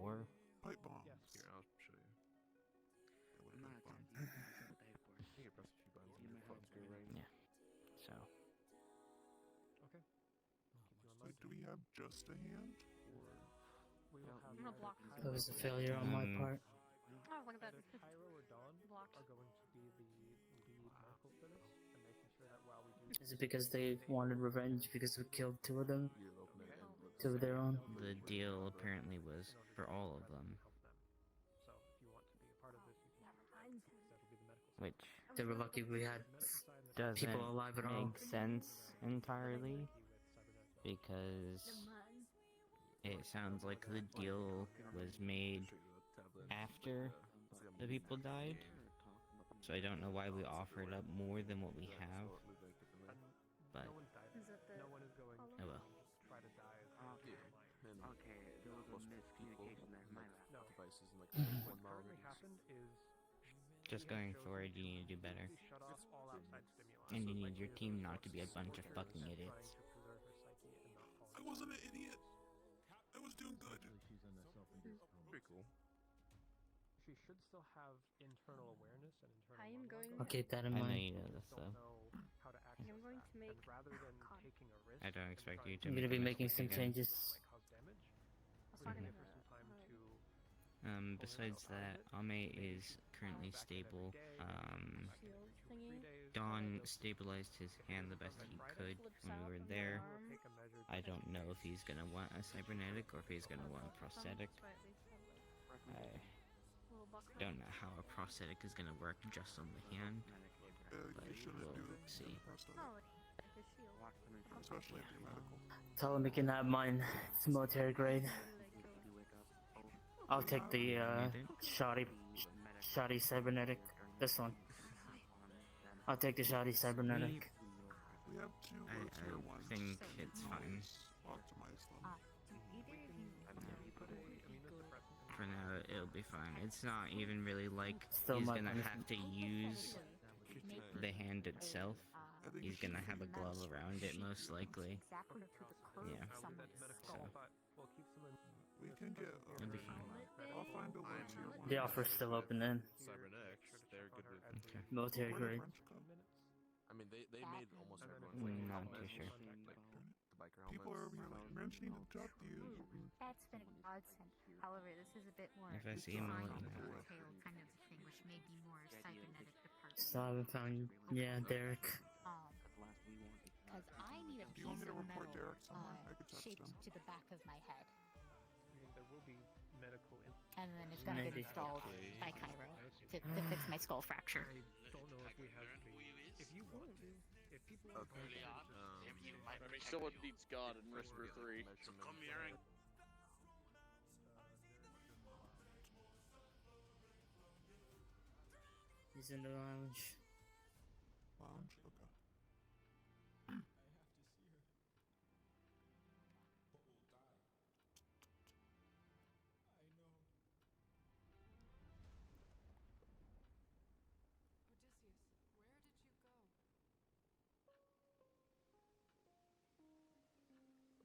before? Pipe bombs. Here, I'll show you. Yeah, what I'm a not pipe bomb. attempting to die for. I think you press a few buttons and your phone's good, right? Yeah. So, Okay. So do we have just a hand? Or We will have I'm gonna block either this. That was a failure on my part. Oh, look at that. Either Cairo or Dawn Blocked. are going to be the lead medical for this, and making sure that while we do. Is it because they wanted revenge because we killed two of them? You'll open it and look Two of their own? the deal apparently was for all of them, help them. So if you want to be a part of this, you can. Never mind. That'll be the medical. which They were lucky we had doesn't people alive at all. make sense entirely, because it sounds like the deal was made after the people died, so I don't know why we offered up more than what we have, but No one died. Is it the... No one is going oh well. to try to die as Okay, there was a miscommunication there. My bad. No. Devices and like What currently happened is Just going forward, you need to do better, shut off all outside stimuli. and you need your team not to be a bunch of fucking idiots. Trying to preserve her psyche and not fall I wasn't an idiot. I was doing good. pretty cool. She should still have internal awareness and internal I am monologue going- going. I'll keep that in I know mind. you know this, Don't though. know how to access I'm going that, to make and rather than con- taking a risk, I don't and expect trying you to I'm make gonna be a making mistake some again. changes. might cause damage. I was We're talking gonna to give her some time her. to Besides that, Ame is currently stable. Shield thingy. Don stabilized his hand the best he could Flips when out we were of the there. arm. take a measured I don't know if he's gonna want a cybernetic or if he's gonna want a prosthetic. So I at least have I a little buckler. don't know how a prosthetic is gonna work just on the hand, but You shouldn't we'll do it. see. Oh, like a shield. Especially if you're medical. Tell him he can have mine. It's military grade. I'll take the shoddy cybernetic. This one. I'll take the shoddy cybernetic. We have two I tier ones. think it's fine. Optimize them. For now, it'll be fine. It's not even really like Still he's my gonna punishment. have to use the hand itself. I think you He's gonna should have a figure glove this around it, most likely. Exactly to the curve Yeah. of someone's skull. We'll keep some in. We can get. It'll be fine. I'll find a one tier one. The offer's still open then. Cybernetics, they're good with. Okay. Military Where did grade. French go? I mean, they made almost And then everyone. it's Not like too sure. Like the biker People are over here helmets. like, Wrench need a job to use. That's been a godsend. However, this is a bit more If I see him, I'll let you fine know. detail kind of thing, which may be more cybernetic department. Still haven't found. Yeah, Derek. Because I need a Do you want piece me to of report metal Derek somewhere? I could text shaped him. to the back of my head, There will be medical. and then it's gonna get Maybe. installed by Cairo to fix my skull fracture. I don't know if we have the. If you want to, if people are Someone needs God in Whisper 3. He's in the lounge. Lounge? Okay.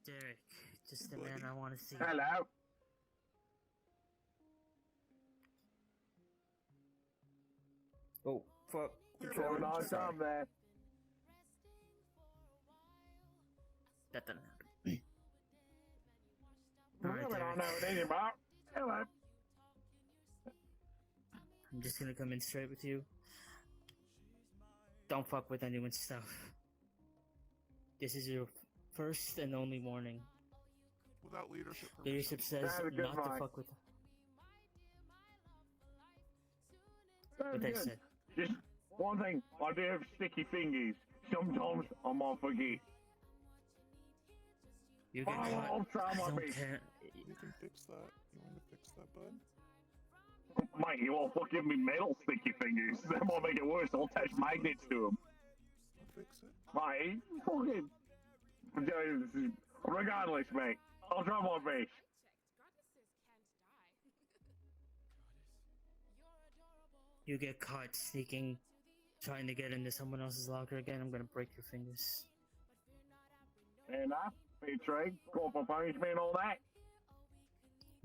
Derek, just the man I want to see. Hello. Oh, fuck. What's going on, Tom, man? That doesn't happen. I Alright, don't know Derek. anything about. Hello. I'm just gonna come in straight with you. Don't fuck with anyone's stuff. This is your first and only warning. Without leadership permission. Leadership says Have a good not to night. fuck with Sounds what they good. said. Just one thing, I do have sticky fingers. Sometimes I might forget. You get I'll caught. try I my don't best. care. You can fix that. You want to fix that, bud? Mate, you won't fucking me metal sticky fingers. That might make it worse. I'll attach magnets to them. I'll fix it. Mate, fucking. Regardless, mate, I'll try my best. You get caught sneaking, trying to get into someone else's locker again. I'm gonna break your fingers. Fair enough. Fair trade. Corporal punishment and all that.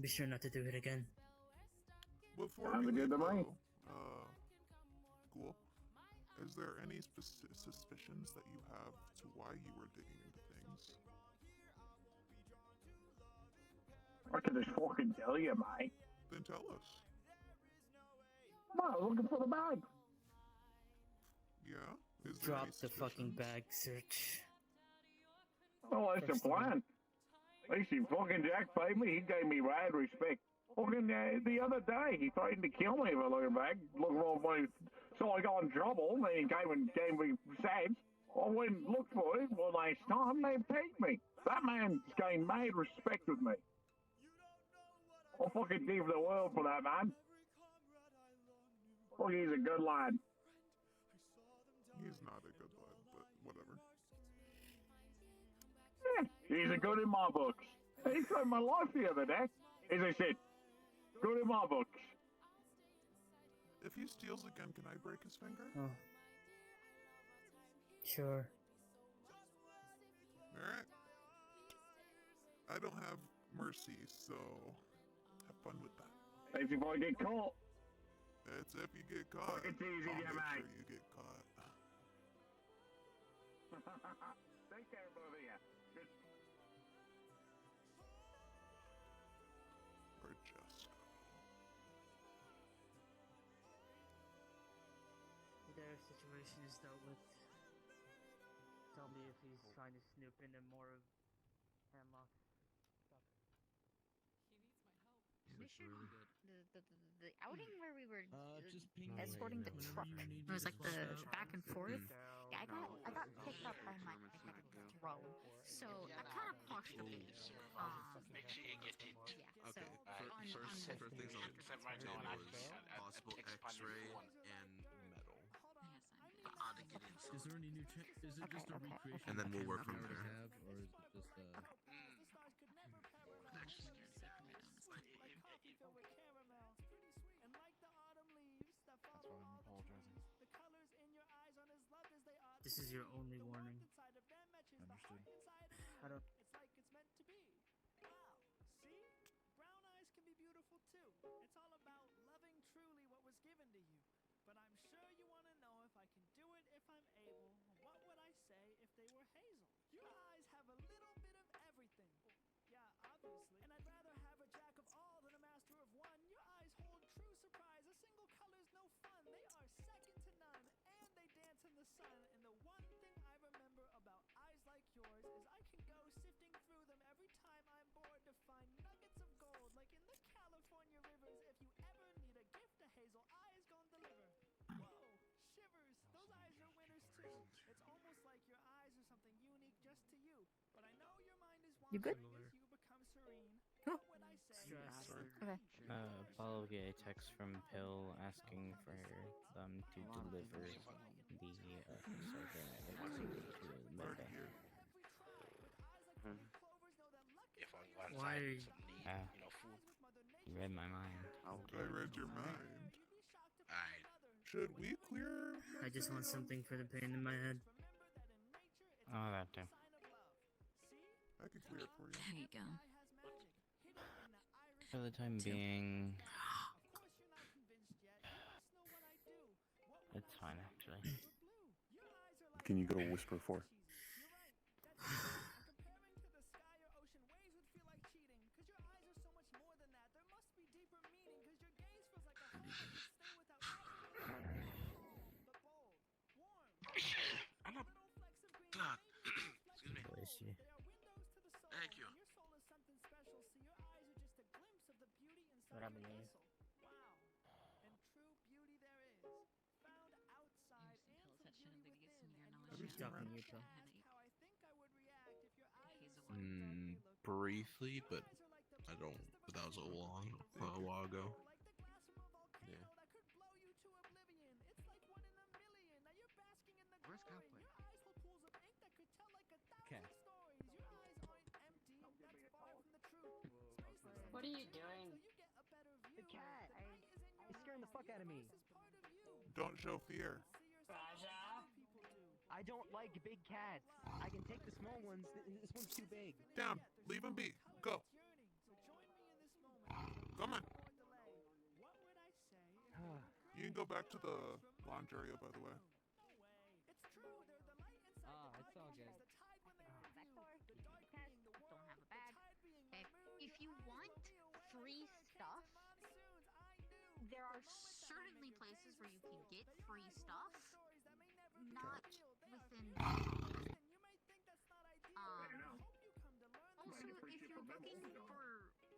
Be sure not to do it again. Before Sounds we good leave, to me. though, cool. Is there any suspicions that you have to why you were digging into things? I can just fucking tell you, mate. Then tell us. No, I was looking for the bag. Yeah? Is there Drop any the fucking suspicions? bag search. Oh, that's the First of all- plan. At least he fucking Jack paid me. He gave me rad respect. Fucking the other day, he threatened to kill me if I look back. Look for my, so I got in trouble. And he came and gave me sads. I went and looked for it. Well, last time they pegged me. That man's gained mad respect with me. I'll fucking give the world for that man. Fuck, he's a good lad. He's not a good lad, but whatever. Yeah, he's a good in my books. He saved my life the other day. As I said, good in my books. If he steals again, can I break his finger? Oh. Sure. Alright. I don't have mercy, so have fun with that. As if I get caught. It's if you get caught. It's easy, I'll yeah, make mate. sure you get caught. Take care, both of you. Good. Or just go. Their situation is dealt with. Tell me if he's trying to snoop into more of Hemlock stuff. The outing where we were Just ping escorting the truck. It was like the back and forth. Yeah, I got picked up by my drone, so I kind of pushed a bit. Make sure you get it. Yeah. Okay, So first things on the right table now, is possible X-ray and metal, Is there any new check? Is it just a recreation? and then we'll work from we already there. have, or is it just This is your only warning. Understood. I don't. It's like it's meant to be. Wow. See? Brown eyes can be beautiful too. It's all about loving truly what was given to you. But I'm sure you want to know if I can do it if I'm able. What would I say if they were hazel? Your eyes have a little bit of everything. Yeah, obviously. And I'd rather have a jack of all than a master of one. Your eyes hold true surprise. A single color's no fun. They are second to none. And they dance in the sun. And the one thing I remember about eyes like yours is I can go sifting through them every time I'm bored to find nuggets of gold like in the California rivers. If you ever need a gift, a hazel eye is gonna deliver. Whoa, shivers. Those eyes are winners too. It's almost like your eyes are something unique just to you. But I know your mind is You good? wandering as you become serene. Oh. What would I say? Stress. Okay. Paul will get a text from Pill asking for them to deliver the cybernetics to Meta. If I go Why outside are and you- some need, Ah. food. You read my mind. I read your mind. Alright. Should we clear? I just want something for the pain in my head. Oh, that too. I could clear it for you. There you go. For the time being, it's fine actually. Can you go to Whisper 4? I'm a... God. Excuse me. Bless you. Thank you. What happened to you? Wow. And true beauty there is, found outside and from beauty within. Have you seen Talking Ren? to you, Pill. Ask how I think I would react if your eyes were so dark they look Briefly, but eyes are like the I don't. blues But that was a that while ago. like the gas from a volcano Yeah. that could blow you to oblivion. It's like one in a million. Now you're basking in the Where's glory. Cowplay? Your eyes hold pools of ink that could tell like 1,000 stories. Your eyes aren't empty. That's far from the truth. Space is What are you doing? so you get a better view. The cat. The night is in your It's scaring the fuck out of me. This is part of you. Don't show fear. See yourself as other people do. I don't like big cats. I can take the small ones. This one's too big. Down. Leave him be. Go. Yearning. So join me in this moment. You can go back to the lounge area, by the way. It's true, they're the light inside It's all good. the tide when they Vector, reveal, the dark being the don't world, have a the bag. tide being Okay, the moon, if you the eyes want will be away free hurricanes stuff, and monsoons. I knew there are the moment that I certainly met your places gaze where you was can full, get that your free eyes will stuff, hold stories that may never be not revealed. They are within. Listen, you may think that's not ideal, but I Um, hope you come to learn that Also, the if you're looking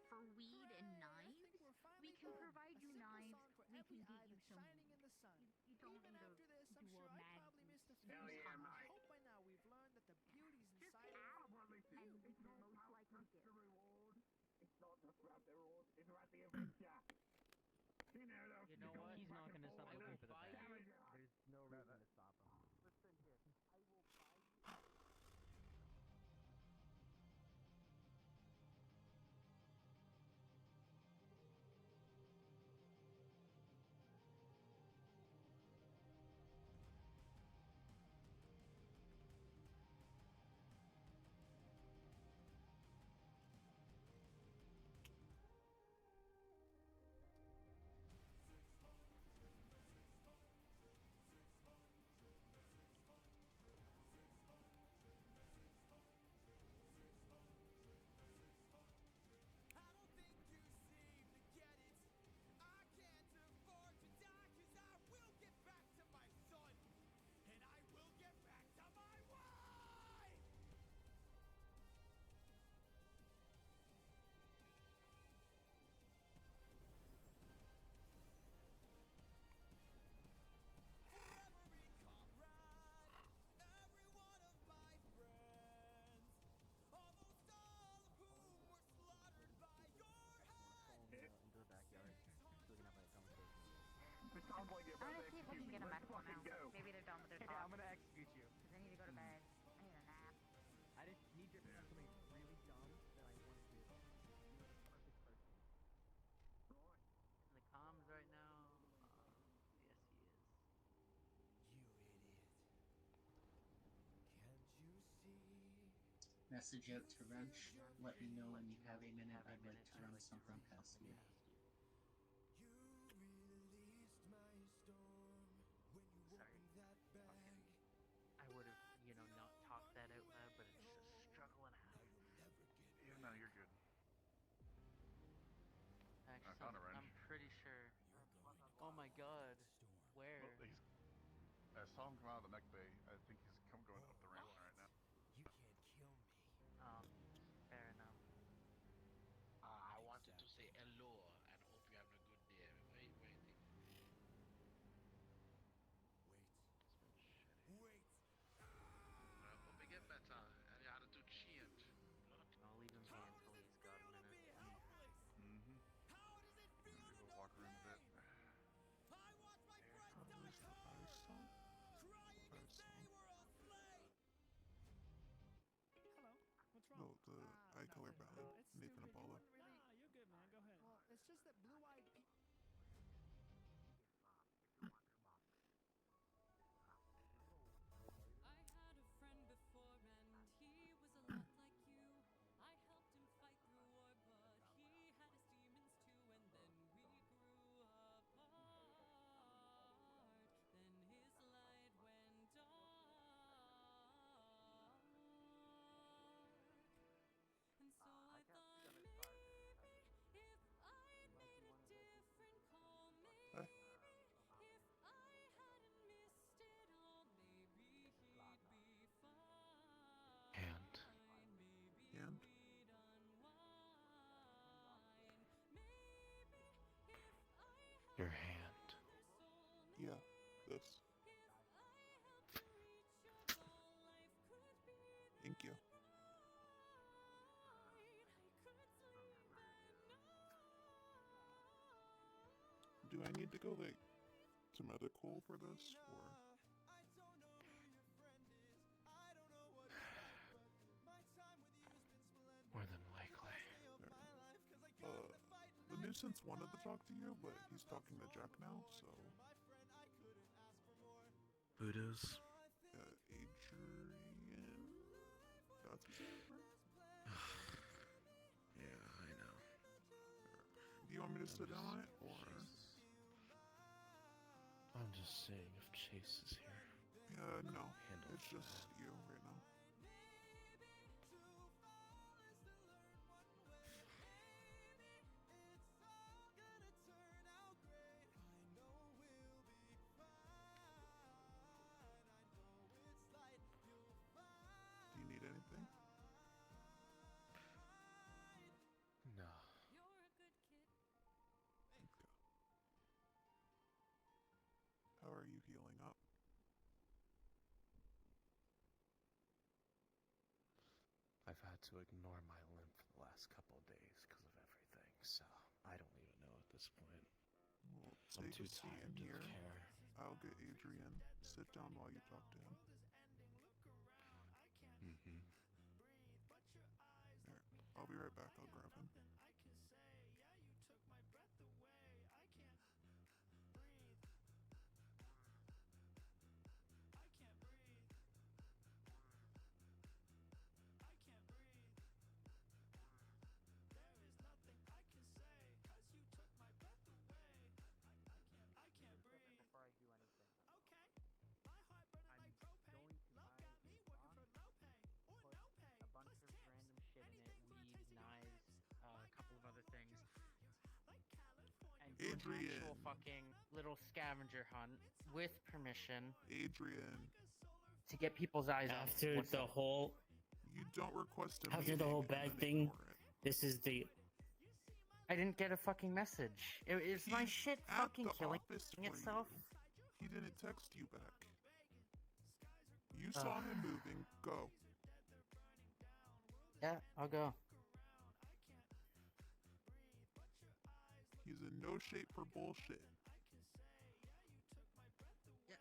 for weed and Hooray, I knives, think we're we finally can done. provide A you simple knives. song for We every can get eye you that's some. shining in the sun. You don't Even need after this, I'm do sure a I mag probably missed a few Hell songs. yeah, I mate. hope by now we've learned that the beauty's inside of and most likely get. reward. It's not just about the reward, it's about the adventure. You know, You know what? He's not gonna stop looking for the bag. There's no reason to stop him. Listen here, I will buy you. Into the backyard. So we can have a conversation. It sounds like you're I'm about gonna to see if I can execute me. get a Let's medical fucking now. go. Maybe they're done with their Yeah, talk. I'm gonna execute you. Cause I need to go to bed. I need a nap. I just need your something really dumb that I want to do. You're the perfect person. In the comms right now. Yes, he is. Message out to Wrench. Let me know when you have a minute. I'd like to run something past you. I would have, not talked that out loud, but it's just a struggle and a half. Yeah, no, you're good. Actually, found a wrench. I'm pretty sure. Oh my god. Where? Well, I saw him come out of the mech bay. I think he's going up the ramp right now. Oh, fair enough. I wanted to say hello and hope you have a good day. Waiting. I hope we get better. And the attitude change. I'll leave him be until he's got a minute. Mm-hmm. Maybe go walk around a bit. Where's the ice song? Ice song. Hello, what's wrong? No, the eye color nothing. ballad. It's Nathan stupid. You Apollo. wouldn't really. Nah, you're good, man. Go ahead. Well, it's just that blue-eyed people. Hey. Hand. And? Your hand. Yeah, this. Thank you. Do I need to go, like, to medical for this, or? More than likely. The nuisance wanted to talk to you, but he's talking to Jack now, so... Voodoo's. Adrian? That's his name, right? Yeah, I know. Do you want me to sit down on it, or...? I'm just saying if Chase is here. No. Handle It's just you right now. Do you need anything? No. Okay. How are you healing up? I've had to ignore my limp for the last couple of days because of everything, so I don't even know at this point. Well, I'm take too a seat tired in to here. care. I'll get Adrian. Sit down while you talk to him. Mm-hmm. There. I'll be right back. I'll grab him. Before I do anything, I'm going to buy a box, put a bunch of random shit in it, weed, knives, a couple of other things, and do an Adrian. actual fucking little scavenger hunt with permission Adrian. to get people's eyes off. After What's the up? whole You don't request a after the meeting whole and bag then thing, ignore it. this is the I didn't get a fucking message. Is my He's shit at fucking the killing office for itself? you. He didn't text you back. You saw him moving. Go. Yeah, I'll go. He's in no shape for bullshit. Yeah,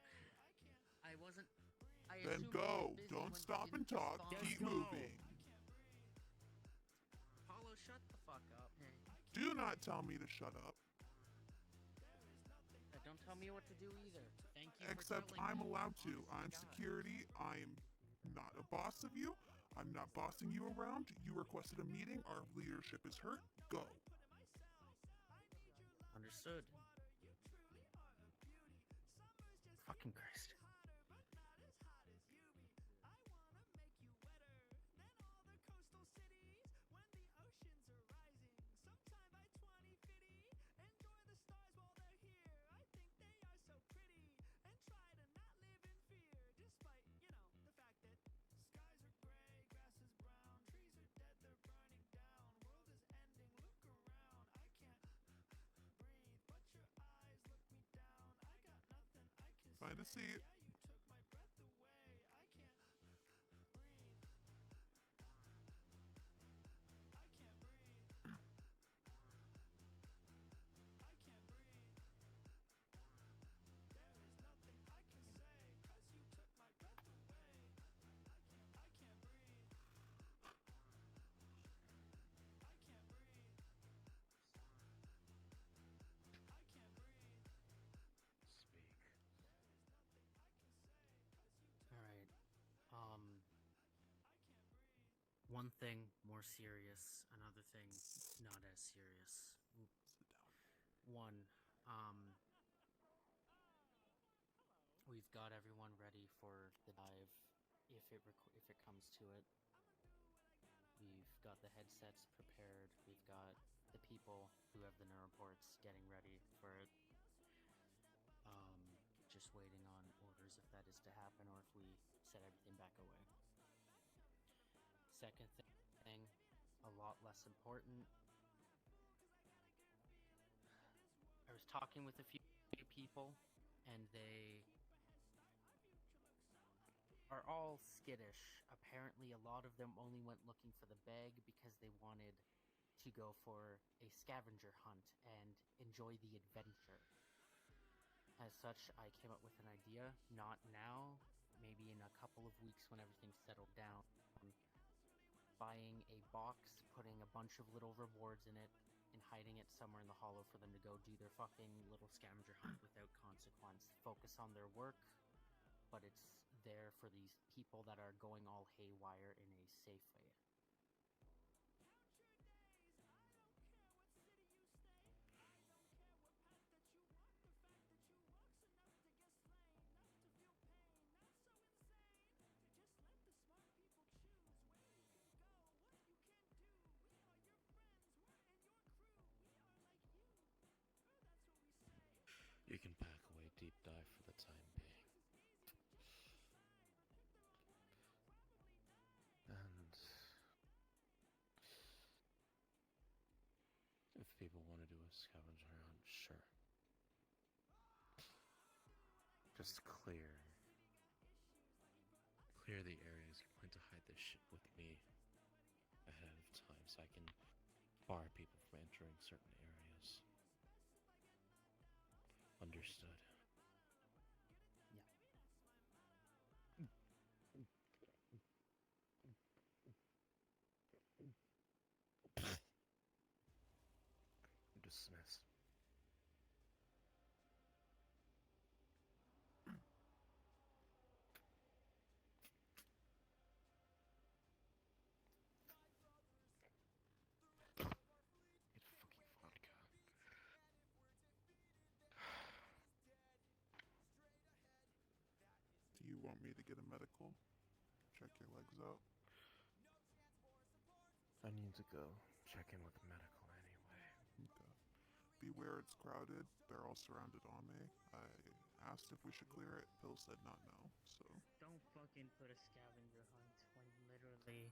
I wasn't. I Then assumed go. he was busy Don't when stop he and talk. responded. Keep moving. Paulo, shut the fuck up. Do not tell me to shut up. Don't tell me what to do either. Thank you. Except for telling I'm me. allowed to. Honest I'm God. security. I'm not a boss of you. I'm not bossing you around. You requested a meeting. Our leadership is hurt. Go. Understood. Fucking Christ. Find a seat. Alright. One thing more serious, another thing not as serious. One, we've got everyone ready for the dive if it comes to it. We've got the headsets prepared. We've got the people who have the neuroports getting ready for it. Just waiting on orders if that is to happen or if we set everything back away. Second thing, a lot less important. I was talking with a few people, and they are all skittish. Apparently, a lot of them only went looking for the bag because they wanted to go for a scavenger hunt and enjoy the adventure. As such, I came up with an idea, not now, maybe in a couple of weeks when everything's settled down. Buying a box, putting a bunch of little rewards in it, and hiding it somewhere in the hollow for them to go do their fucking little scavenger hunt without consequence. Focus on their work, but it's there for these people that are going all haywire in a safe way. want to do a scavenger hunt? Sure. Just clear the areas you plan to hide this shit with me ahead of time so I can bar people from entering certain areas. Understood. Dismissed. Get fucking vodka. Do you want me to get a medical? Check your legs out. I need to go check in with the medical anyway. Okay. Beware, it's crowded. They're all surrounded on me. I asked if we should clear it. Bill said not no, so... Don't fucking put a scavenger hunt when literally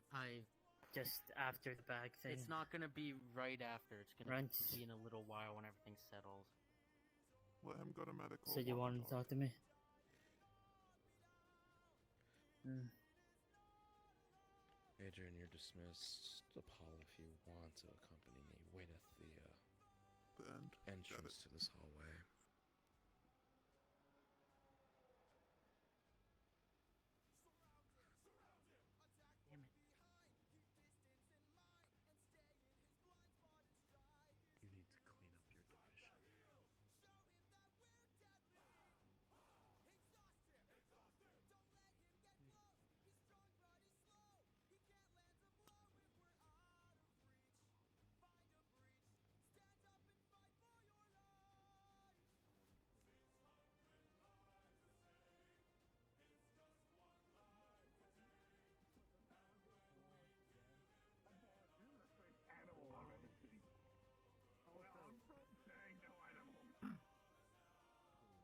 just after the bag thing. It's not gonna be right after. It's gonna be in a little while when everything's settled. Let him go to medical. So you want to talk to me? Adrian, you're dismissed. Paul, if you want to accompany me, wait at the entrance to this hallway. Damn it. You need to clean up your division. Animal I've ever seen. Well, I'm from saying no animal.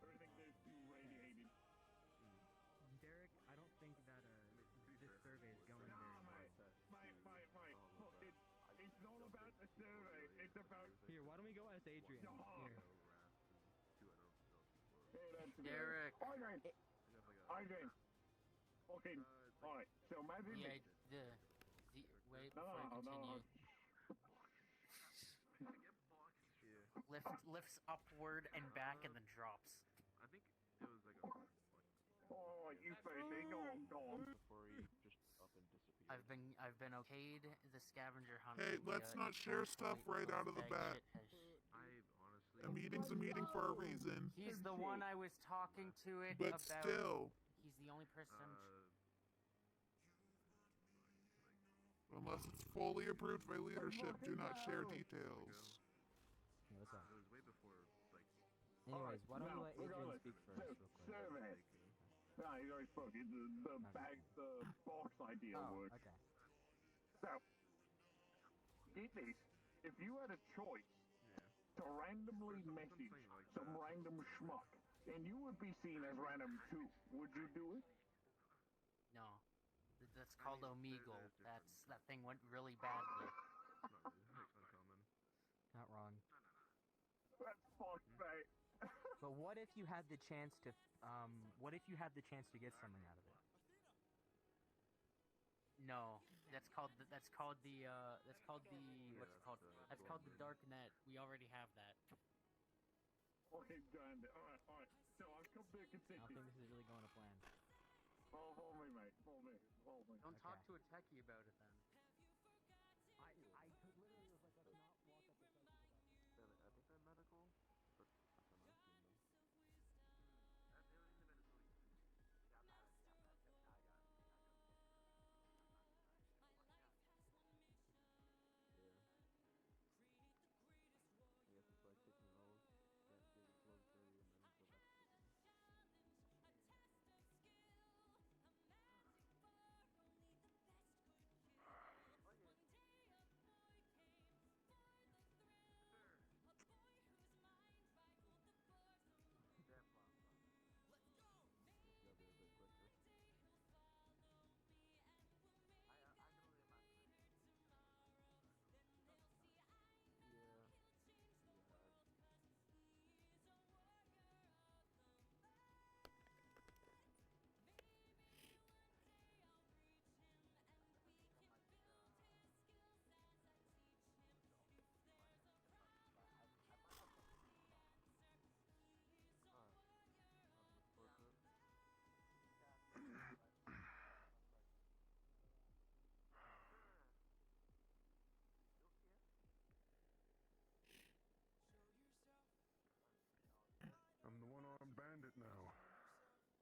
Everything there's too radiated. Derek, I don't think that this survey is going very well. Mate. Look, it's not about the survey. It's about... Here, why don't we go ask Adrian? Here. Derek. Adrian. Okay, alright. So imagine... Yeah, wait No. before I continue. Lifts upward and back and then drops. I think it was like a... Oh, you say, go on. Before he just up and disappeared. I've been okayed the scavenger hunt. Hey, let's not share stuff right out of the bat. A meeting's a meeting for a reason. He's the one I was talking to it But about. still. He's the only person Unless it's fully approved by leadership, do not share details. Hey, what's up? It was way before, like... Anyways, why don't we let Adrian speak first, real quick? Survey. No, he's already spoken. The box idea works. Okay. So, get this. If you had a choice to randomly message some random schmuck, and you would be seen as random too, would you do it? No. That's called Omegle. That thing went really badly. Not wrong. That's fucked, mate. But what if you had the chance to get something out of it? No. That's called the what's it called? That's called the dark net. We already have that. Okay, done. Alright. So I've come to a I don't consensus. think this is really going to plan. Follow me, mate. Follow me. Don't talk to a techie about it then. I could literally was like, let's not walk up the site about this. I think they're medical, but I'm not seeing them. I guess it's like 15 rolls, get close 30, and then go back to 15. now,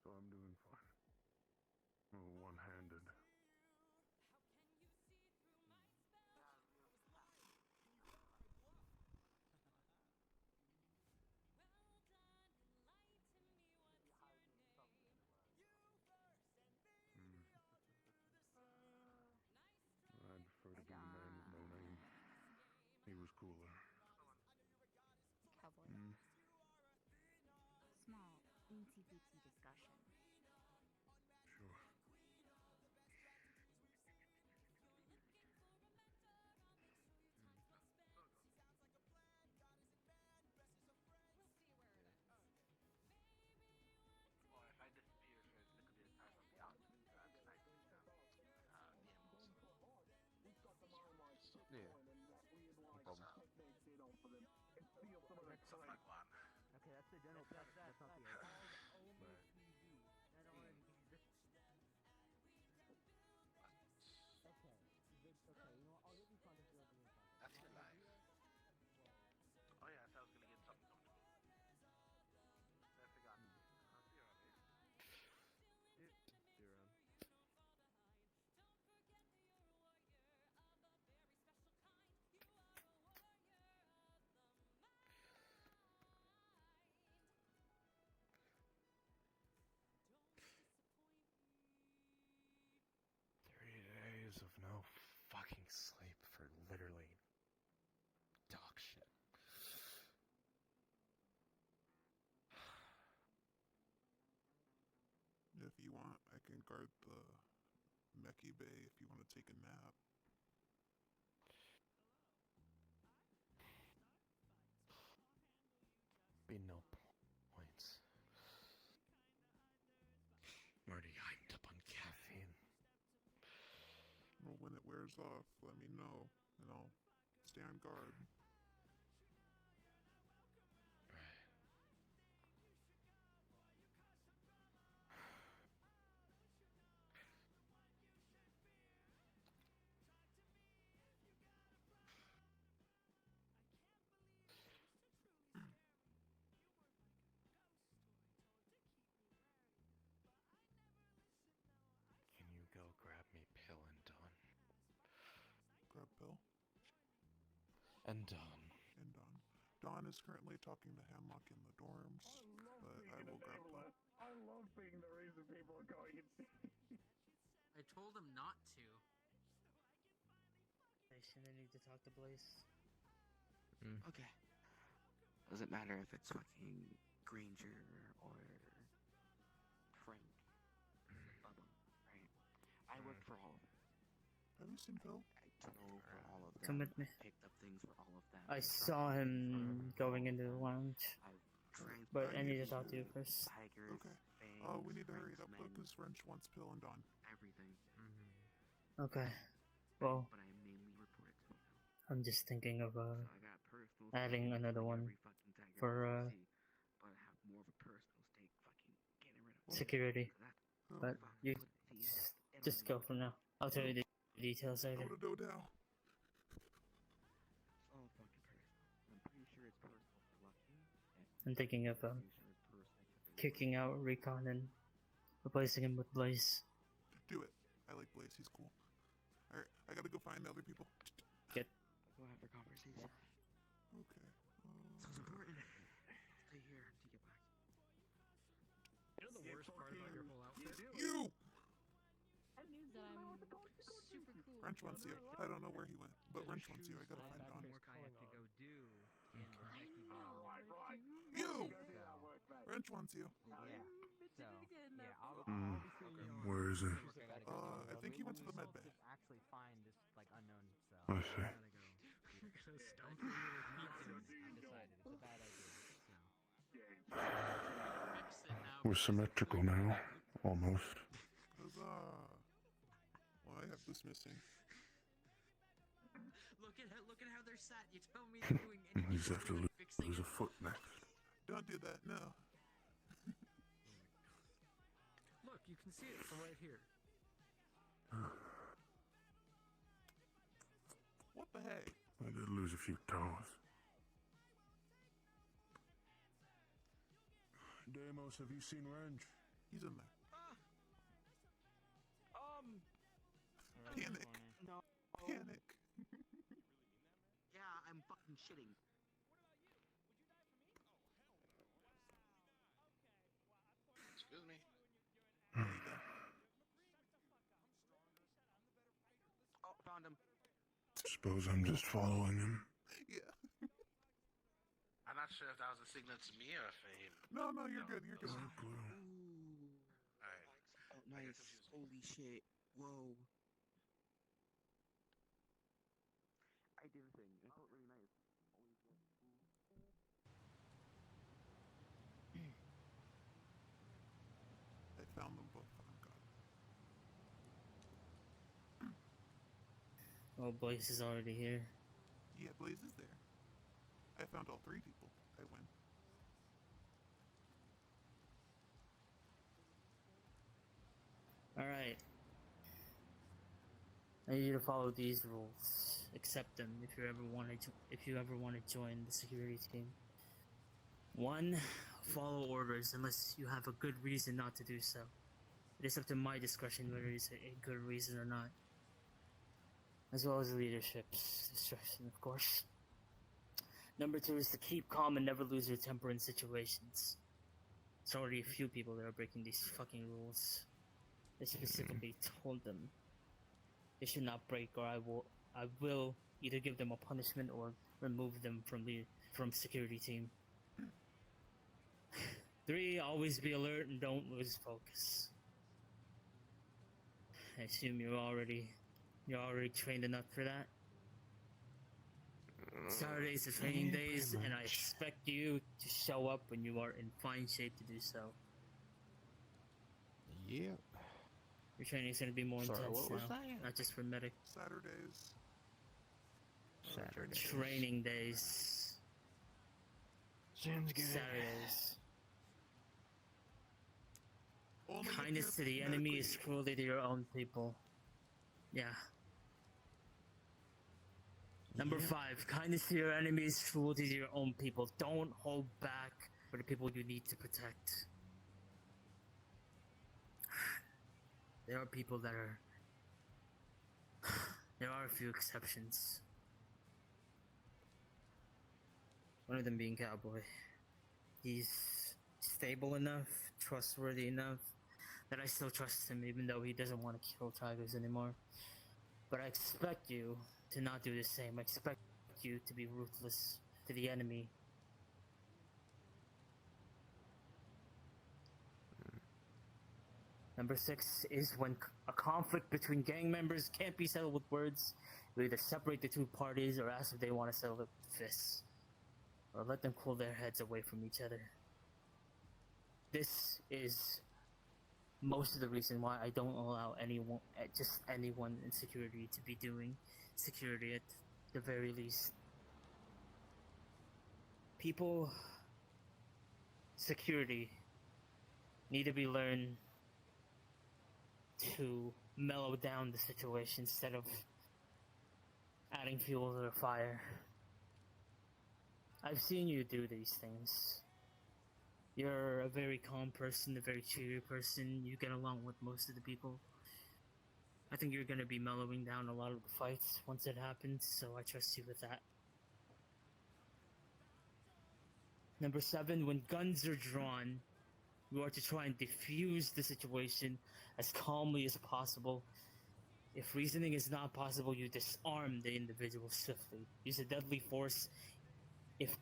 so I'm doing fine. One-handed. I'd prefer to be the man with no name. He was cooler. Cowboy. Small, teensy-bootsy discussion. Sure. Well, if I disappear for a little bit of time, I'll be out tonight. Yeah. No problem. Okay, that's the general practice. That's not the idea. Okay. Okay, you know what? I'll give you context. That's your life. Oh yeah, I thought I was gonna get something comfortable. I forgot. I'll see you around here. You're days of no fucking sleep for literally dog shit. If you want, I can guard the Meki Bay if you want to take a nap. Be no points. I'm already hyped up on caffeine. Well, when it wears off, let me know, and I'll stay on guard. Can you go grab me Pill and Dawn? Grab Bill. And Dawn. And Dawn. Dawn is currently talking to Hamlock in the dorms, but I will grab Bill. I love being the reason people are going insane. I told him not to. I shouldn't need to talk to Blaze. Okay. Doesn't matter if it's fucking Granger or Frank, Bubba, right? I work for all of them. Have you seen Phil? I drove for all of them. Come with me. Picked up things for all of them. I saw him going into the lounge. But I need to talk to you first. Tigers, Okay. fangs, We need to hurry it up Franksmen, because Wrench wants Pill and Dawn. everything. Okay. Well, But I mainly report it to them. I'm just thinking of So I got personal adding stakes another like one every fucking tiger for I see, but I have more of a personal stake fucking getting rid of security. that. But you just go from now. I'll tell you the details later. I'm gonna go down. It's all fucking personal. I'm pretty sure it's personal for Lucky. I'm thinking of kicking out Recon and replacing him with Blaze. Do it. I like Blaze. He's cool. Alright, I gotta go find the other people. Get. We'll have a conversation. Okay. Sounds important. Stay here until you get back. You know the worst part about your whole outfit? You! That I'm super cool. Wrench wants you. I don't know where he went, but Wrench wants you. I gotta find Dawn. Work I have to go do in You! Wrench wants you. Yeah. So, yeah, I'll Hmm. be seeing you. Where is he? I think he went to the med bay. Actually find this like unknown, so I see. gotta go. You're gonna stump me with pizzas. I decided it's a bad idea. We're symmetrical now. Almost. Huzzah! Well, I have this missing. Look at how they're sat. You tell me they're doing anything. He's have to fixing lose a it. foot next. Don't do that, no. Look, you can see it from right here. What the heck? I did lose a few toes. Deimos, have you seen Renge? He's in there. Panic. No. Panic. Yeah, I'm fucking shitting. Excuse me. Oh, found him. Suppose I'm just following him. Yeah. I'm not sure if that was a signal to me or if No, you're good. You're good. Alright. Oh, nice. Holy shit. Whoa. I did the thing. It felt really nice. I found them both. Thank God. Oh, Blaze is already here. Yeah, Blaze is there. I found all 3 people. I win. Alright. I need you to follow these rules. Accept them if you ever want to join the security team. 1. Follow orders unless you have a good reason not to do so. It is up to my discretion whether it's a good reason or not. As well as leadership's discretion, of course. Number 2 is to keep calm and never lose your temper in situations. There's already a few people that are breaking these fucking rules. I specifically told them they should not break, or I will either give them a punishment or remove them from security team. 3, always be alert and don't lose focus. I assume you're already trained enough for that. Saturdays are training days, and I expect you to show up when you are in fine shape to do so. Yep. Your training is going to be more intense what was now, that? not just for medic. Saturdays. Training days. Sounds good. Saturdays. Only if Kindness to you're the enemy medically is cruelty to your own people. Yeah. Number 5, kindness to your enemy is cruelty to your own people. Don't hold back for the people you need to protect. There are people that are... There are a few exceptions. One of them being Cowboy. He's stable enough, trustworthy enough, that I still trust him even though he doesn't want to kill Tigers anymore. But I expect you to not do the same. I expect you to be ruthless to the enemy. Number 6 is when a conflict between gang members can't be settled with words, you either separate the 2 parties or ask if they want to settle it with fists. Or let them cool their heads away from each other. This is most of the reason why I don't allow anyone in security to be doing security at the very least. People, security, need to be learned to mellow down the situation instead of adding fuel to the fire. I've seen you do these things. You're a very calm person, a very cheery person. You get along with most of the people. I think you're gonna be mellowing down a lot of the fights once it happens, so I trust you with that. Number 7, when guns are drawn, you are to try and defuse the situation as calmly as possible. If reasoning is not possible, you disarm the individual swiftly. Use a deadly force if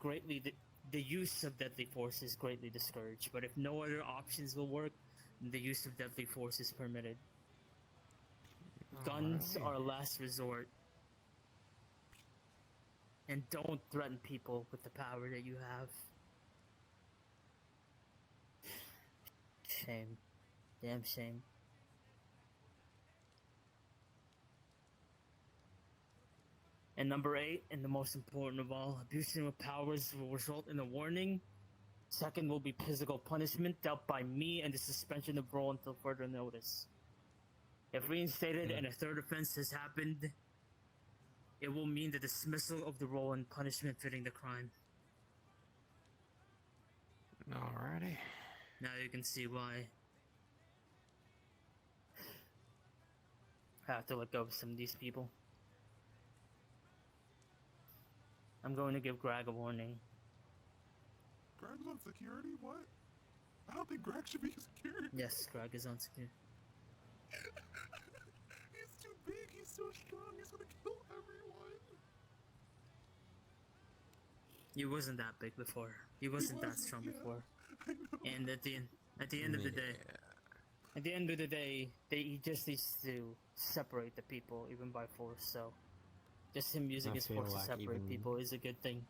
the use of deadly force is greatly discouraged, but if no other options will work, the use of deadly force is permitted. Guns are a last resort. And don't threaten people with the power that you have. Shame. Damn shame. And number 8, and the most important of all, abusing of powers will result in a warning. 2nd will be physical punishment dealt by me and the suspension of role until further notice. If reinstated and a 3rd offense has happened, it will mean the dismissal of the role and punishment fitting the crime. Alrighty. Now you can see why I have to let go of some of these people. I'm going to give Greg a warning. Greg's on security? What? I don't think Greg should be security. Yes, Greg is on security. He's too big, he's so strong, he's gonna kill everyone. He wasn't that big before. He wasn't that strong before. I know. And at the end of the day, he just needs to separate the people, even by force. So, just him using I his feel force to like separate even- people is a good thing.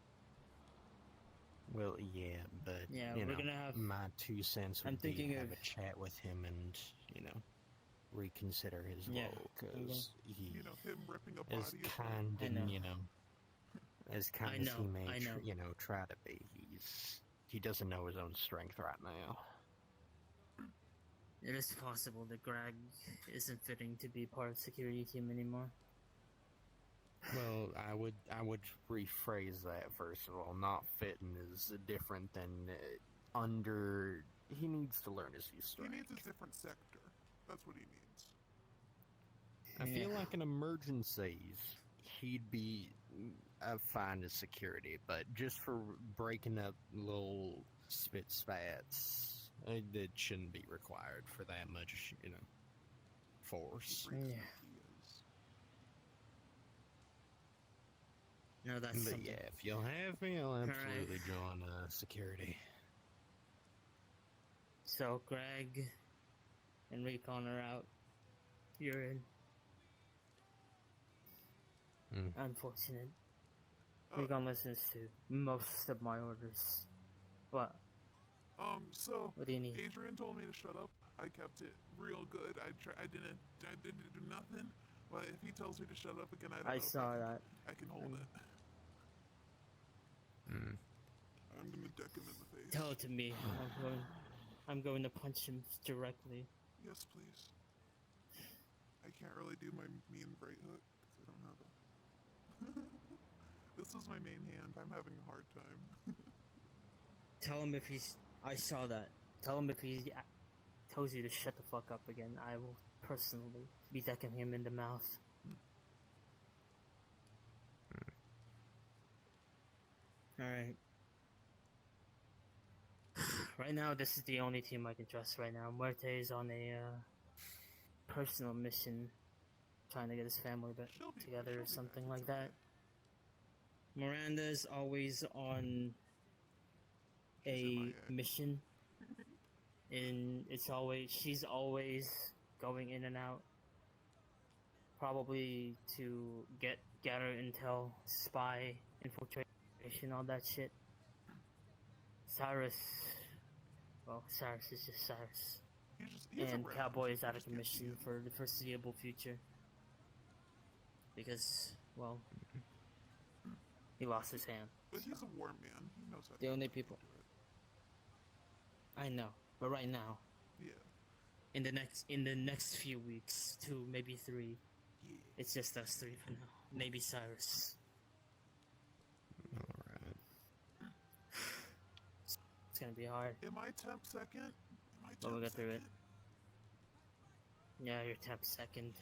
Well, yeah, but Yeah, you we're know, gonna have- my 2 cents would I'm be thinking have of- a chat with him and reconsider his Yeah, role because he You know, him ripping a is body. kind I know. and as kind as he know, may I know. try to be, he doesn't know his own strength right now. It is possible that Greg isn't fitting to be part of the security team anymore. Well, I would rephrase that first of all. Not fitting is different than under. He needs to learn his He strength. needs a different sector. That's what he needs. I feel Yeah. like in emergencies, he'd be fine as security, but just for breaking up little spit spats, that shouldn't be required for that much, force. Yeah. No, that's But something. yeah, if you'll have me, I'll absolutely join security. So Greg and Recon are out. You're in. Unfortunate. Recon listens to most of my orders. What? So What do you need? Adrian told me to shut up. I kept it real good. I didn't do nothing. But if he tells me to shut up again, I don't know. I if saw that. I can hold it. I'm gonna deck him in the face. Tell it to me. I'm going to punch him directly. Yes, please. I can't really do my mean right hook because I don't have a. This is my main hand. I'm having a hard time. Tell him if he's. I saw that. Tell him if he tells you to shut the fuck up again. I will personally be decking him in the mouth. Alright. Right now, this is the only team I can trust right now. Muerte is on a personal mission, trying to get his family back together or something like that. Miranda's always on a mission, and she's always going in and out, probably to gather intel, spy, infiltration, all that shit. Cyrus is just Cyrus. He's And around. Cowboy is out of commission for the foreseeable future. Because, well, he lost his hand. But he's a war man. He knows how to The only do people. it. I know, but right now, Yeah. in the next few weeks, 2, maybe 3, it's just us 3 for now. Maybe Cyrus. Alright. It's gonna be hard, Am I temp second? Am I but we'll temp get through it. second? Yeah, you're temp second.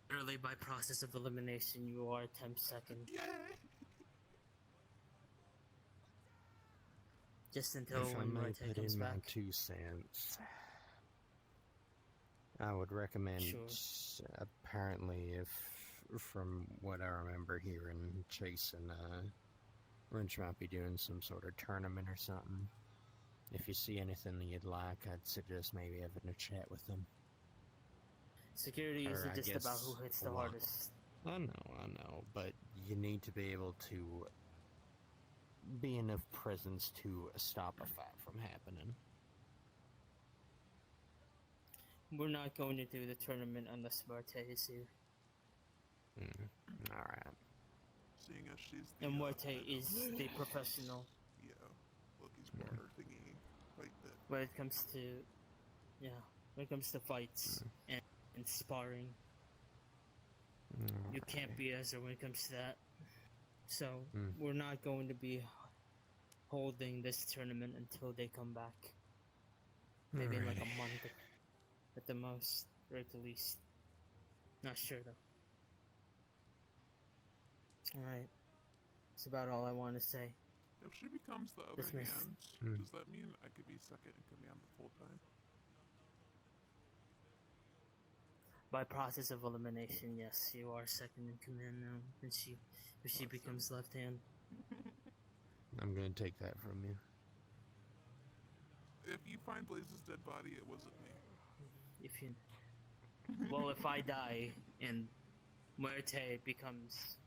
Literally, by process of elimination, you are temp second. Yay! Just until If I when may Muerte put comes in my back. 2 cents, I would recommend. Sure. Apparently, if from what I remember hearing, Chase and Wrench might be doing some sort of tournament or something. If you see anything that you'd like, I'd suggest maybe having a chat with them. Security Or isn't I just about guess who hits the luck. hardest. I know, but you need to be able to be enough presence to stop a fight from happening. We're not going to do the tournament unless Muerte is here. Alright. Seeing as she's the, And Muerte is the professional Yeah. Loki's water thingy. Like that. when it comes to, when it comes to fights and sparring. You can't be Ezra when it comes to that. So, we're not going to be holding this tournament until they come back. Maybe in like a Alrighty. month at the most, or at the least. Not sure though. Alright. That's about all I want to say. If she becomes the other Dismissed. hand, does that mean I could be second in command the full time? By process of elimination, yes, you are second in command now. And if she becomes left hand. I'm gonna take that from you. If you find Blaze's dead body, it wasn't me. If you. Well, if I die and Muerte becomes.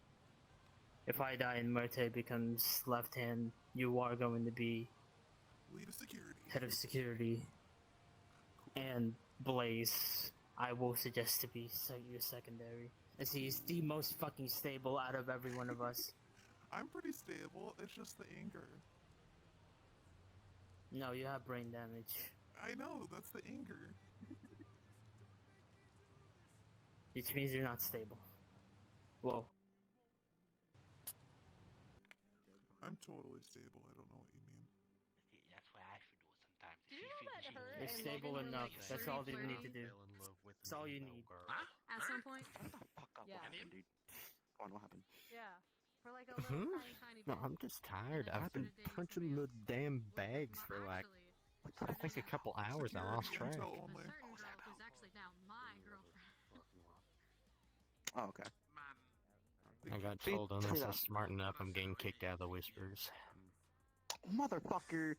If I die and Muerte becomes left hand, you are going to be Lead of security. head of security. And Blaze, I will suggest to be your secondary, as he is the most fucking stable out of every one of us. I'm pretty stable, it's just the anger. No, you have brain damage. I know, that's the anger. Which means you're not stable. Whoa. I'm totally stable, I don't know what you mean. That's what I should do sometimes. Did you know that her You're and stable Logan were, enough. like, That's all you need to flirting? do. That's all you need. At some point? Fuck up, Yeah. what happened, dude? Go on, what happened? Yeah. For like a little tiny No, bit. I'm just tired. I've been punching the damn bags for like, I think a couple hours. I lost track. A certain girl who's actually now my girlfriend. Oh, okay. I got See, told unless yeah. I smarten up, I'm getting kicked out of the Whispers. Motherfucker.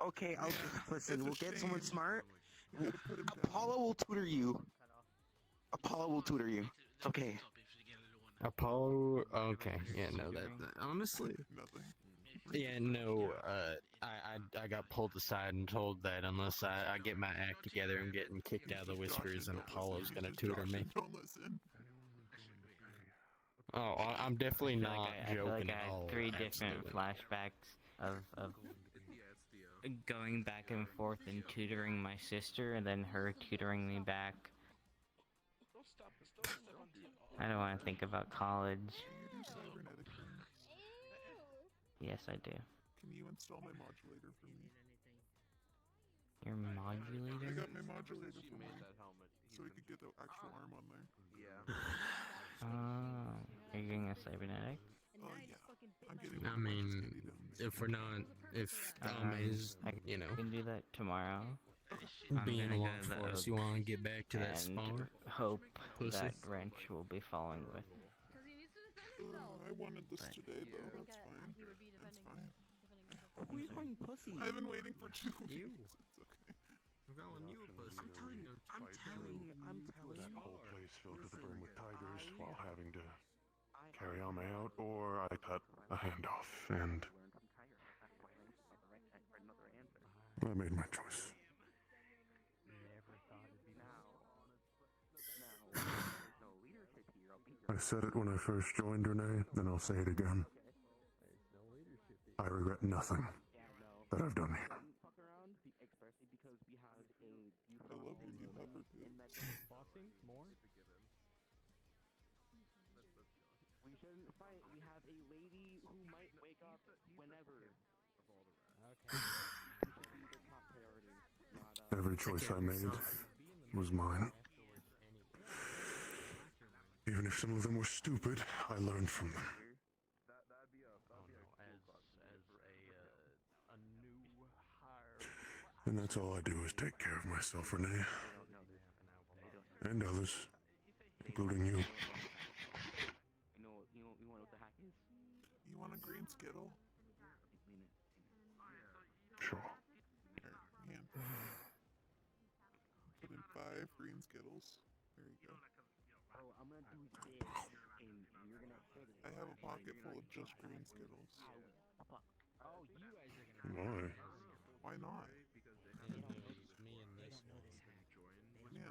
Okay, I'll listen. We'll get someone smart. Apollo will tutor you. Apollo will tutor you. It's okay. Apollo. Okay, yeah, no, that honestly. Nothing. Yeah, no. I got pulled aside and told that unless I get my act together, I'm getting kicked out of the Whispers, and Apollo's gonna tutor me. Don't listen. Oh, I'm definitely not I feel joking like I at had all. 3 different absolutely. flashbacks of going back and forth and tutoring my sister, and then her tutoring me back. I don't want to think about college. Do you do cybernetic things? Yes, I do. Can you install my modulator for me? Your I modulator? got my modulator for me, so we could get the actual arm on there. Are you getting a cybernetic? Oh yeah. I'm getting I mean, if we're not, if is, you know, I can do that tomorrow. being I'm gonna along go to the for us, Oak you want to get back to that and spawn? hope Pussy. that Wrench will be following with. I wanted this today though, that's fine. That's fine. Who are you calling pussy? I've been waiting for 2 weeks. It's okay. I'm calling you a pussy. I'm telling you. That whole place filled to the brim with tigers while having to carry Ame out, or I cut a hand off, and I made my choice. I said it when I first joined Renee, then I'll say it again. I regret nothing that I've done here. I love your new pepper too. Boxing? More? We shouldn't fight. We have a lady who might wake up whenever. Okay. The top priority, not, Every choice I made was mine. Even if some of them were stupid, I learned from them. A new hire. And that's all I do is take care of myself, Renee. And others, including you. You want what the hack is? You want a green Skittle? Sure. Here, hand. Put in 5 green Skittles. There you go. Oh, I'm gonna do this, and you're gonna hit it. I have a pocket full of just green Skittles. Oh, you guys are gonna. Why Why? not? Me and this one. Yeah.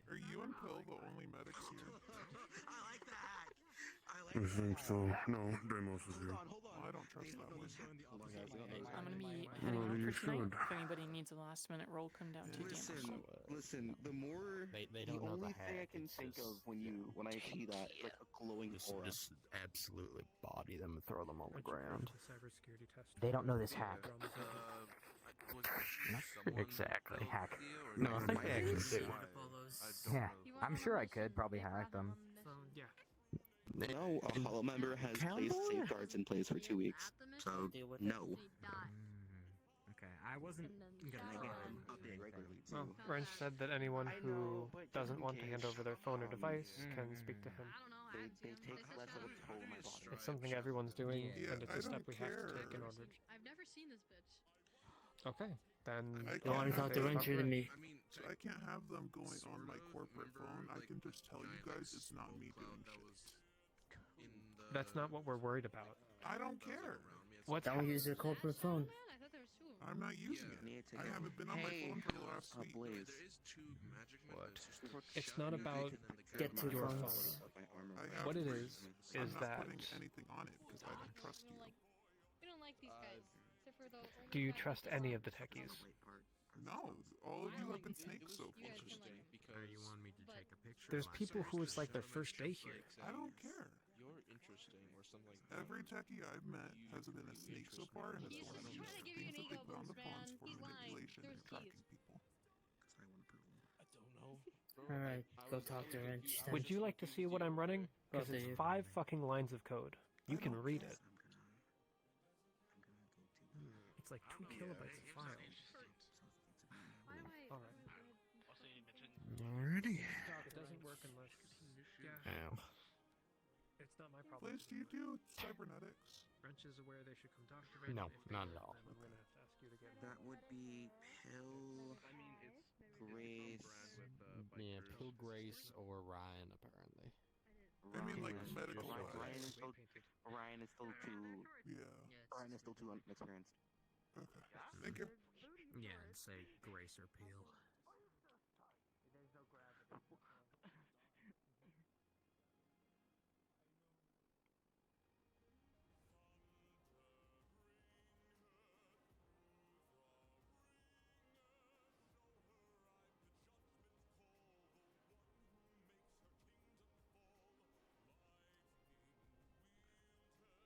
Are you and Pill the only medics here? I like the hack. I think so. No, Deimos is here. Well, I don't trust that one. I'm gonna be Well, heading you out for tonight. should. If anybody needs a last minute roll, come down to Listen, the more They the don't know only the thing I hack, can it's think just of when I see that is like a glowing aura. Just absolutely body them and throw them on the ground. Cybersecurity test. They don't know this hack. Was Exactly. Hack. No, I think they actually do. Yeah, I'm sure I could probably hack them. Yeah. No, a Hollow member has placed safeguards in place for 2 weeks. So, no. Okay, I wasn't gonna try. Well, Wrench said that anyone who doesn't want to hand over their phone or device can speak to him. They take less of a toll on my body. It's something everyone's doing, Yeah, and it's I a step don't we have to take in care. order. I've never seen this bitch. Okay, then. You want to talk to Wrench or to me? So I can't have them going on my corporate phone. I can just tell you guys it's not me doing shit. That's not what we're worried about. I don't care. Don't use your corporate phone. I'm not using it. I haven't been on my phone for the last week. What? It's not about Get to your phones. phone. I have What it reasons. is I'm not that. putting anything on it because I don't trust you. We don't like these guys. Except for the Do you trust any of the techies? No, all of you have been snakes so far. You want me to take a picture? There's people who it's like their first day here. I don't care. You're interesting or something like Every techie I've met has been a snake so far, and it's one of the things that they put on the phones for manipulation and tracking people. I don't know. Alright, go talk to Wrench. then. Would you like to see what I'm running? Go Because to it's you. 5 fucking lines of code. You can read it. It's like 2 kilobytes of file. Alright. Alrighty. It doesn't work unless. Yeah. Ow. It's not my problem. Place do you do cybernetics? Wrench is aware they should come talk to Wrench. No, If they not don't, at all. then I'm gonna have to ask you to get. That would be Pill, Grace. Yeah, Pill Grace or Ryan, apparently. I mean, like Ryan- medical Ryan, wise. Ryan is still too. Yeah. Ryan is still too inexperienced. Okay. Thank you. Yeah, and say Grace or Peel.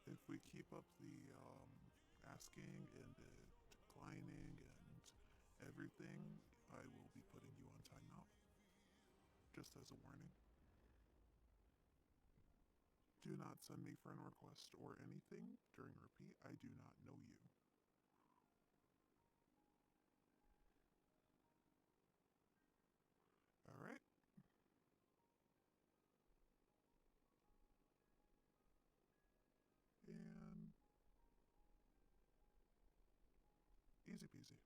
If we keep up the asking and declining and everything, I will be putting you on timeout. Just as a warning. Do not send me friend request or anything during repeat. I do not know you. Alright. And easy peasy.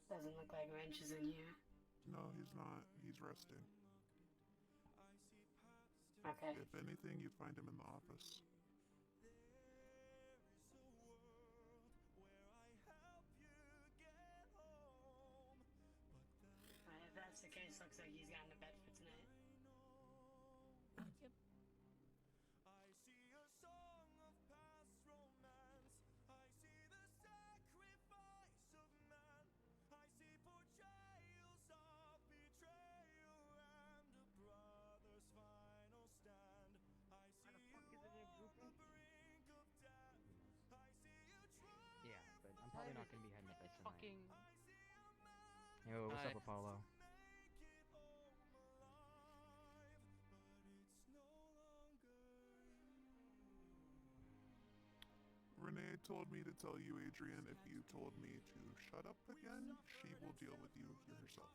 Doesn't look like Wrench is in here. No, he's not. He's resting. Okay. If anything, you'd find him in the office. If that's the case, looks like he's gotten to bed for tonight. Yeah, but I'm probably not gonna be heading to bed tonight. Fucking. Yo, what's Hi. up, Apollo? Renee told me to tell you, Adrian, if you told me to shut up again, she will deal with you herself.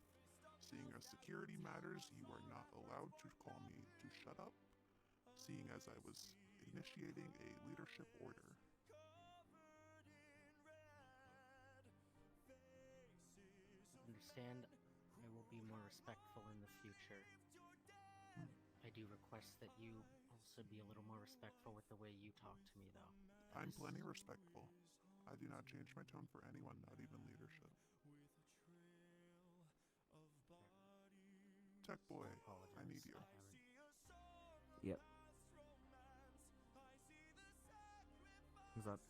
Seeing as security matters, you are not allowed to call me to shut up, seeing as I was initiating a leadership order. Understand, I will be more respectful in the future. I do request that you also be a little more respectful with the way you talk to me, though. I'm plenty respectful. I do not change my tone for anyone, not even leadership. Tech boy, I need you. Yep. What's up?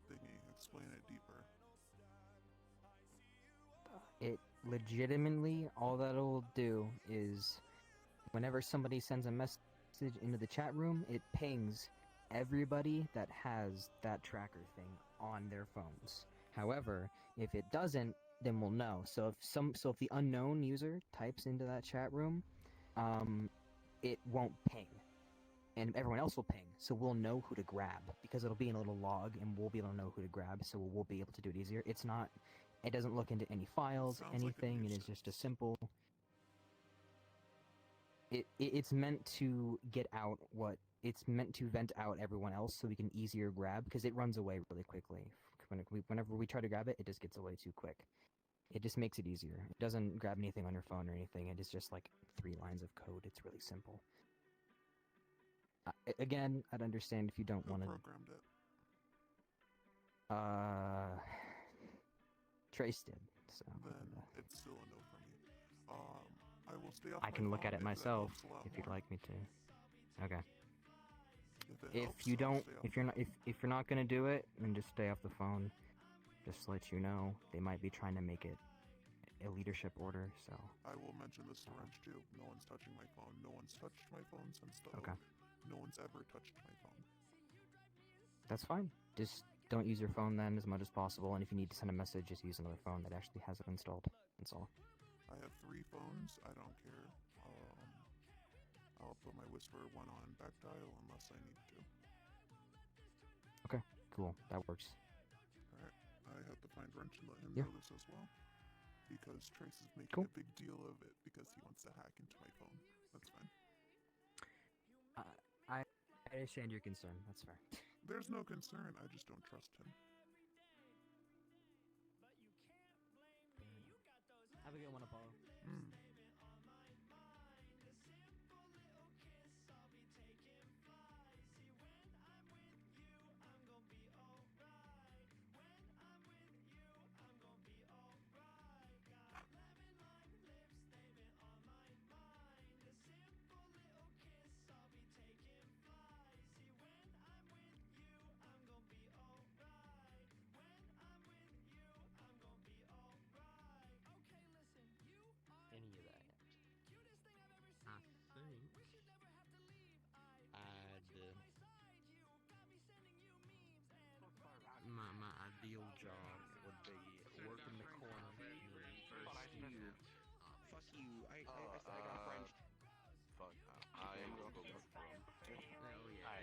code thingy? Explain it deeper. It legitimately, all that it'll do is whenever somebody sends a message into the chat room, it pings everybody that has that tracker thing on their phones. However, if it doesn't, then we'll know. So if the unknown user types into that chat room, it won't ping, and everyone else will ping. So we'll know who to grab because it'll be in a little log, and we'll be able to know who to grab. So we'll be able to do it easier. It's not. It doesn't look into any files, anything. It is just a simple. It's meant to get out what it's meant to vent out everyone else, so we can easier grab because it runs away really quickly. Whenever we try to grab it, it just gets away too quick. It just makes it easier. It doesn't grab anything on your phone or anything. It is just like 3 lines of code. It's really simple. Again, I'd understand if you don't want to. Who programmed it? Trace did. So. Then it's still a no for me. I will stay off. I can look at it myself if you'd like me to. Okay. If you don't, if you're not gonna do it, then just stay off the phone. Just to let you know, they might be trying to make it a leadership order. So. I will mention this to Wrench too. No one's touching my phone. No one's touched my phone since the. Okay. No one's ever touched my phone. That's fine. Just don't use your phone then as much as possible, and if you need to send a message, just use another phone that actually has it installed. That's all. I have 3 phones. I don't care. I'll put my Whisper one on back dial unless I need to. Okay, cool. That works. Alright. I have to find Wrench and let him Yeah. know this as well. Because Trace is making Cool. a big deal of it because he wants to hack into my phone. That's fine. I understand your concern. That's fair. There's no concern. I just don't trust him. Have a good one, Apollo. Any of that. I think my ideal job would be work in the corner. Fuck you. I got French. Fuck. I am gonna go look for him. Hell yeah.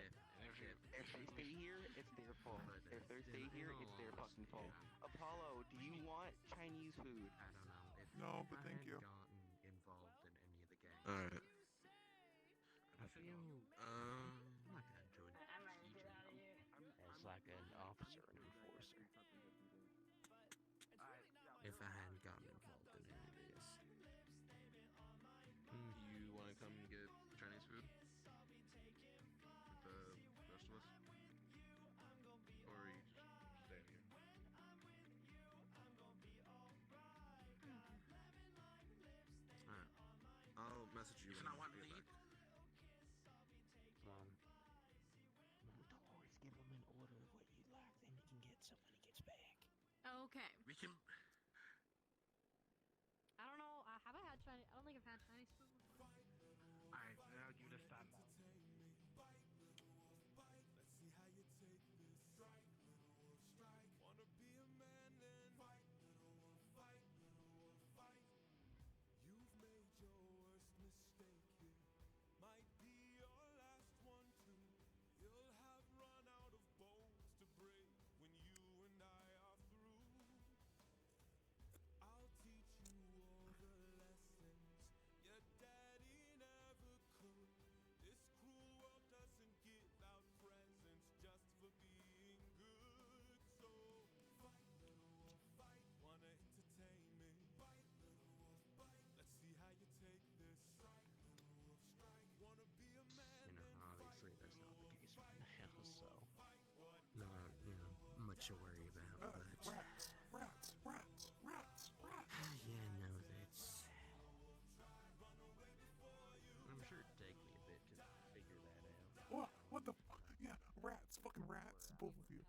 If they stay here, it's their fault. If they stay here, it's their fucking fault. Apollo, do you want Chinese food? I don't know. If No, but I thank had you. gotten involved in any of the gangs, Alright. I feel like I'd join as like an officer and enforcer. If I hadn't gotten involved in any of this. You want to come get Chinese food? With the rest of us? Or are you just staying here? Alright. I'll message you when I get back. Don't always give them an order of what you like, then you can get some when he gets back. Okay. We can. I don't know. Have I had Chinese? I don't think I've had Chinese food before. Alright, now you just stand up. You know, obviously that's not the case right now, so not, much to worry about, but Rats! yeah, no, that's. I'm sure it'd take me a bit to figure that out. What the fuck? Yeah, rats. Fucking rats. Both of you.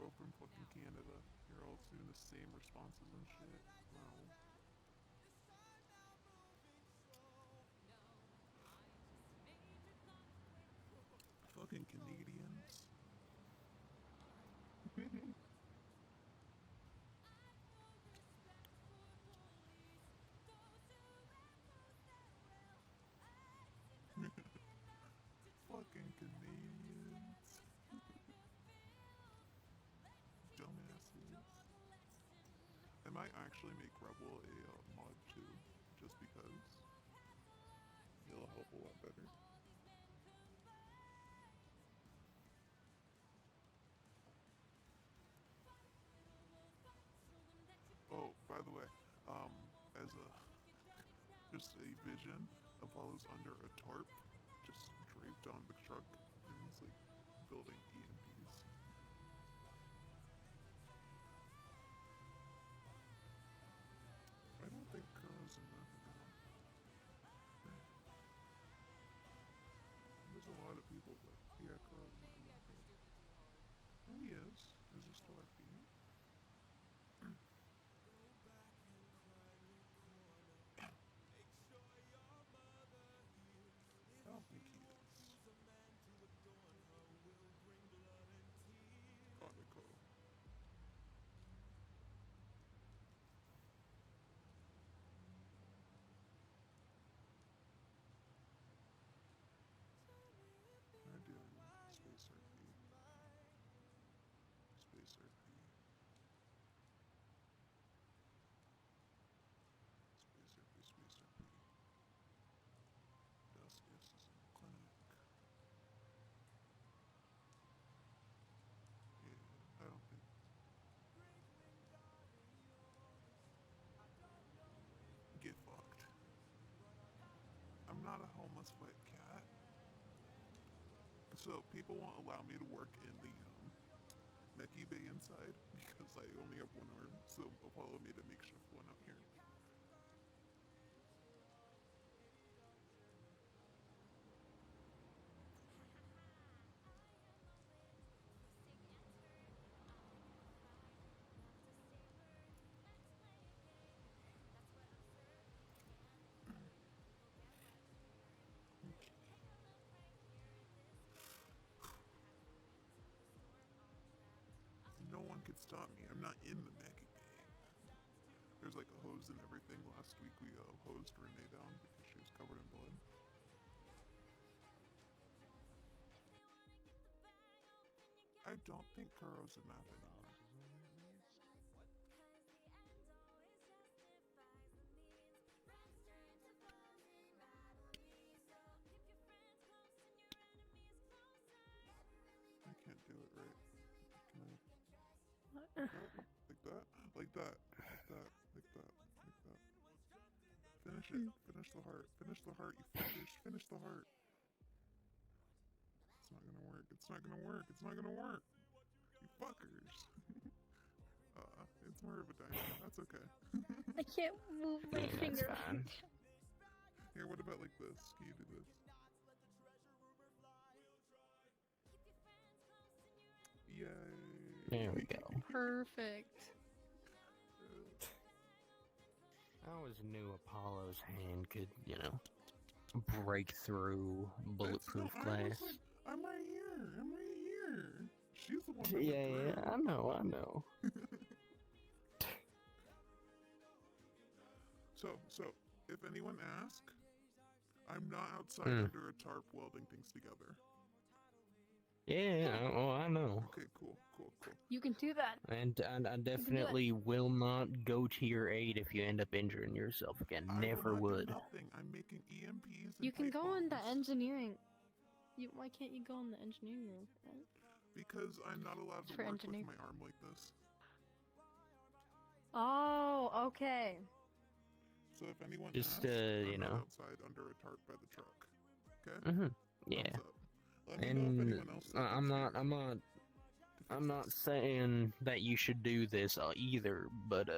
both from fucking Canada. You're all doing the same responses and shit. Wow. Fucking Canadians. Fucking Canadians. Dumbasses. I might actually make Rebel a mod too, just because it'll help a lot better. Oh, by the way, as a just a vision, Apollo's under a tarp, just draped on the truck, and he's like building EMPs. I don't think Kuro's in that now. There's a lot of people, but yeah, Kuro's not in that. Oh, he is. Is he still RP? I don't think he is. Kaneko. I do Space RP. Space RP. Space RP. Duskus is in the clinic. Yeah, I don't think. Get fucked. I'm not a homeless wet cat. So people won't allow me to work in the Meki Bay inside because I only have one arm. So Apollo made a makeshift one out here. No one could stop me. I'm not in the Meki Bay. There's like a hose and everything. Last week we hosed Renee down because she was covered in blood. I don't think Kuro's a map anymore. I can't do it right. Can I? Like that? Like that. Like that. Like that. Like that. Finish it. Finish the heart. Finish the heart, you fuckers. Finish the heart. It's not gonna work. It's not gonna work. It's not gonna work. You fuckers. It's more of a diamond. That's okay. I can't move my finger. Here, what about like this? Can you do this? Yay. There we go. Perfect. I always knew Apollo's hand could, you know, break through bulletproof glass. I'm right here. I'm right here. She's the one. Yeah, I know. So, if anyone asks, I'm not outside under a tarp welding things together. Yeah, oh, I know. Okay, cool. You can do that. And I definitely will not go to your aid if you end up injuring yourself again. Never would. Nothing. I'm making EMPs. You can go in the engineering. Why can't you go in the engineering room for that? Because I'm not allowed to For work engineering. with my arm like this. Oh, okay. So if anyone Just, asks, you I'm know. not outside under a tarp by the truck. Okay? Yeah. Thumbs up. Let me know if And anyone else thinks I'm not saying that you should do this either, but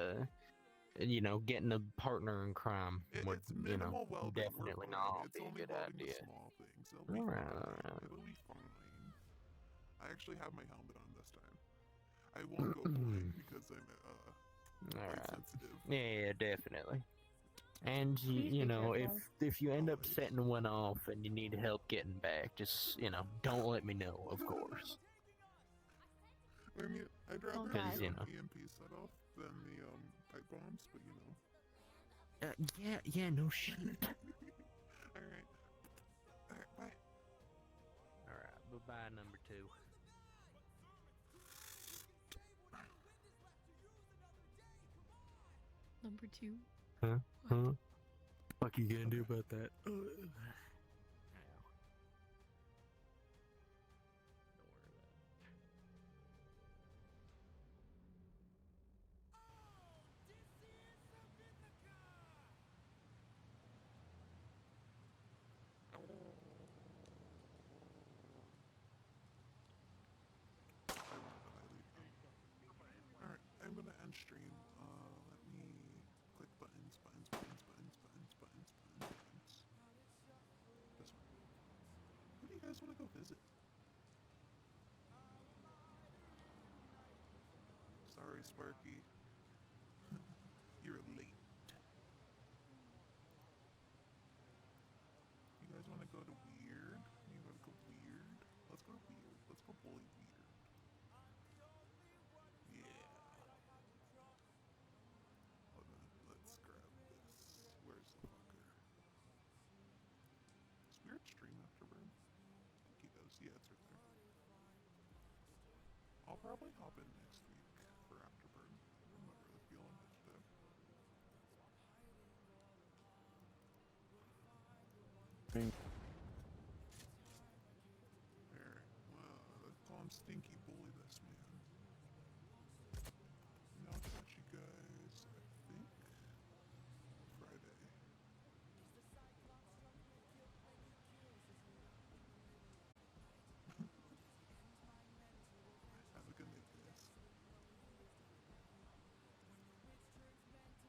you know, getting a partner in crime would, you know, definitely not be a good idea. Small things. It'll be Alright, fine. alright. It'll be fine. I actually have my helmet on this time. I won't go blind because I'm All quite right. sensitive. Yeah, definitely. And Please you be know, careful. if you end up setting one off and you need help getting back, just don't let me know, of course. I mean, I'd rather Okay. have Because, the EMP set off than the pipe bombs, but you know. Yeah, no shit. Alright. Alright, bye. Alright, bye-bye, number 2. Number 2. Huh? Huh? What you gonna do about that? Alright, I'm gonna end stream. Let me click buttons. This one. Who do you guys want to go visit? Sorry, Sparky. You're late. You guys want to go to Weird? You want to go Weird? Let's go Weird. Let's go bully Weird. Yeah. Hold on. Let's grab this. Where's the fucker? Is Weird stream Afterburn? I think he does. Yeah, it's right there. I'll probably hop in next week for Afterburn. I'm not really feeling it today. Thank